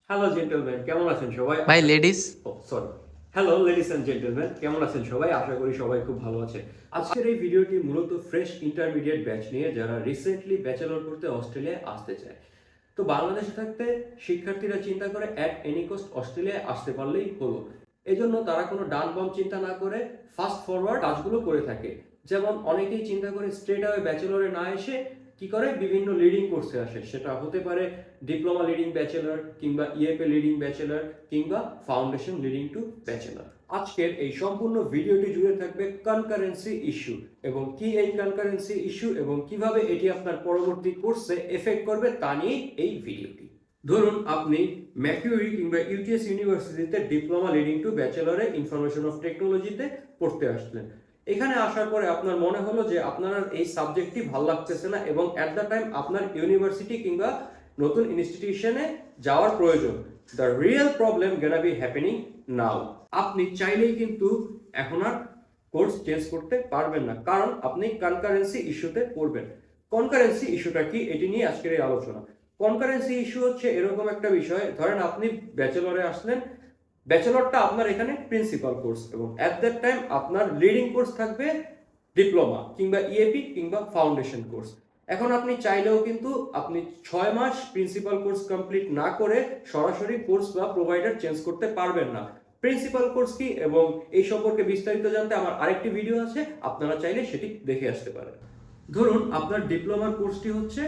Hello gentleman, কেমন আছেন সবাই? ভাই ladies. Sorry. Hello ladies and gentleman, কেমন আছেন সবাই? আশা করি সবাই খুব ভালো আছে। আজকের এই ভিডিওটি মূলত ফ্রেশ ইন্টারমিডিয়েট ব্যাচ নিয়ে, যারা রিসেন্টলি ব্যাচেলর করতে অস্ট্রেলিয়ায় আসতে চায়। তো বাংলাদেশে থাকতে শিক্ষার্থীরা চিন্তা করে অ্যাট এনি কস্ট অস্ট্রেলিয়ায় আসতে পারলেই হলো। এজন্য তারা কোনো ডান বাম চিন্তা না করে ফাস্ট ফরওয়ার্ড কাজগুলো করে থাকে। যেমন অনেকেই চিন্তা করে স্ট্রেট আওয়ে ব্যাচেলরে না এসে কি করে বিভিন্ন লিডিং কোর্সে আসে। সেটা হতে পারে ডিপ্লোমা লিডিং ব্যাচেলর, কিংবা ইএপি লিডিং ব্যাচেলর, কিংবা ফাউন্ডেশন লিডিং টু ব্যাচেলর। আজকের এই সম্পূর্ণ ভিডিওটি জুড়ে থাকবে কনকারেন্সি ইস্যু, এবং কি এই কনকারেন্সি ইস্যু এবং কিভাবে এটি আপনার পরবর্তী কোর্সে এফেক্ট করবে তা নিয়ে এই ভিডিওটি। ধরুন আপনি ম্যাকিউরি কিংবা ইউটিএস ইউনিভার্সিটিতে ডিপ্লোমা লিডিং টু ব্যাচেলরে ইনফরমেশন অফ টেকনোলজিতে পড়তে আসলেন। এখানে আসার পরে আপনার মনে হলো যে আপনার এই সাবজেক্টটি ভালো লাগতেছে না, এবং অ্যাট দ্য টাইম আপনার ইউনিভার্সিটি কিংবা নতুন ইনস্টিটিউশনে যাওয়ার প্রয়োজন। The real problem gonna be happening নাও। আপনি চাইলেই কিন্তু এখন আর কোর্স চেঞ্জ করতে পারবেন না, কারণ আপনি কনকারেন্সি ইস্যুতে পড়বেন। কনকারেন্সি ইস্যুটা কি, এটি নিয়ে আজকের এই আলোচনা। কনকারেন্সি ইস্যু হচ্ছে এরকম একটা বিষয়, ধরেন আপনি ব্যাচেলরে আসলেন, ব্যাচেলরটা আপনার এখানে প্রিন্সিপাল কোর্স, এবং অ্যাট দ্যাট টাইম আপনার লিডিং কোর্স থাকবে ডিপ্লোমা কিংবা ইএপি কিংবা ফাউন্ডেশন কোর্স। এখন আপনি চাইলেও কিন্তু আপনি 6 মাস প্রিন্সিপাল কোর্স কমপ্লিট না করে সরাসরি কোর্স বা প্রোভাইডার চেঞ্জ করতে পারবেন না। প্রিন্সিপাল কোর্স কি এবং এই সম্পর্কে বিস্তারিত জানতে আমার আরেকটি ভিডিও আছে, আপনারা চাইলে সেটি দেখে আসতে পারেন। ধরুন আপনার ডিপ্লোমার কোর্সটি হচ্ছে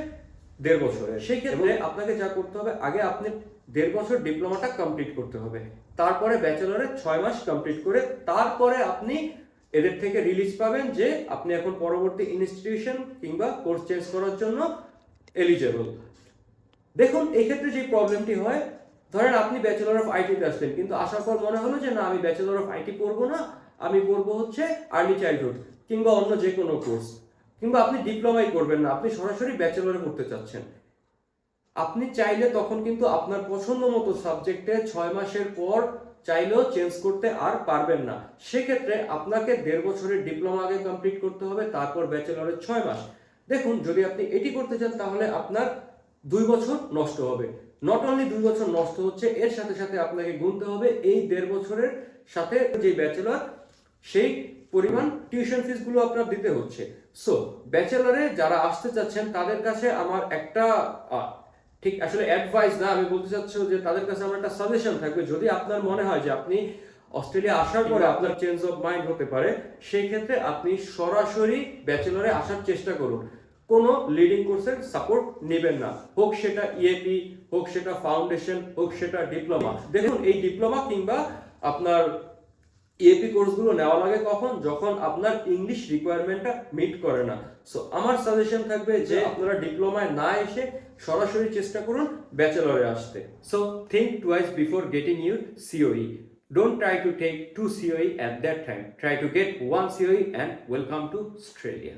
1.5 বছরের, সেই ক্ষেত্রে আপনাকে যা করতে হবে, আগে আপনি 1.5 বছর ডিপ্লোমাটা কমপ্লিট করতে হবে, তারপরে ব্যাচেলরে 6 মাস কমপ্লিট করে তারপরে আপনি এদের থেকে রিলিজ পাবেন যে আপনি এখন পরবর্তী ইনস্টিটিউশন কিংবা কোর্স চেঞ্জ করার জন্য এলিজেবল। দেখুন এই ক্ষেত্রে যে প্রবলেমটি হয়, ধরেন আপনি ব্যাচেলর অফ আইটিতে আসলেন, কিন্তু আসার পর মনে হলো যে না, আমি ব্যাচেলর অফ আইটি পড়বো না, আমি পড়বো হচ্ছে আর্লি চাইল্ডহুড কিংবা অন্য যে কোনো কোর্স, কিংবা আপনি ডিপ্লোমাই করবেন না, আপনি সরাসরি ব্যাচেলরে পড়তে চাচ্ছেন। আপনি চাইলে তখন কিন্তু আপনার পছন্দ মতো সাবজেক্টে 6 মাসের পর চাইলেও চেঞ্জ করতে আর পারবেন না। সেক্ষেত্রে আপনাকে 1.5 বছরের ডিপ্লোমা আগে কমপ্লিট করতে হবে, তারপর ব্যাচেলরের 6 মাস। দেখুন যদি আপনি এটি করতে চান তাহলে আপনার 2 বছর নষ্ট হবে। নট অনলি 2 বছর নষ্ট হচ্ছে, এর সাথে সাথে আপনাকে গুনতে হবে এই 1.5 বছরের সাথে যে ব্যাচেলর, সেই পরিমাণ টিউশন ফিস গুলো আপনার দিতে হচ্ছে। সো ব্যাচেলরে যারা আসতে চাচ্ছেন তাদের কাছে আমার একটা ঠিক আসলে অ্যাডভাইস না, আমি বলতে চাচ্ছি যে তাদের কাছে আমার একটা সাজেশন থাকবে। যদি আপনার মনে হয় যে আপনি অস্ট্রেলিয়া আসার পরে আপনার চেঞ্জ অফ মাইন্ড হতে পারে, সেই ক্ষেত্রে আপনি সরাসরি ব্যাচেলরে আসার চেষ্টা করুন। কোনো লিডিং কোর্সের সাপোর্ট নেবেন না, হোক সেটা ইএপি, হোক সেটা ফাউন্ডেশন, হোক সেটা ডিপ্লোমা। দেখুন এই ডিপ্লোমা কিংবা আপনার ইএপি কোর্সগুলো নেওয়া লাগে কখন, যখন আপনার ইংলিশ রিকোয়ারমেন্টটা মিট করে না। সো আমার সাজেশন থাকবে যে আপনারা ডিপ্লোমায় না এসে সরাসরি চেষ্টা করুন ব্যাচেলরে আসতে। So think twice before getting your COE. Don't try to take 2 COE at that time. Try to get 1 COE and welcome to Australia.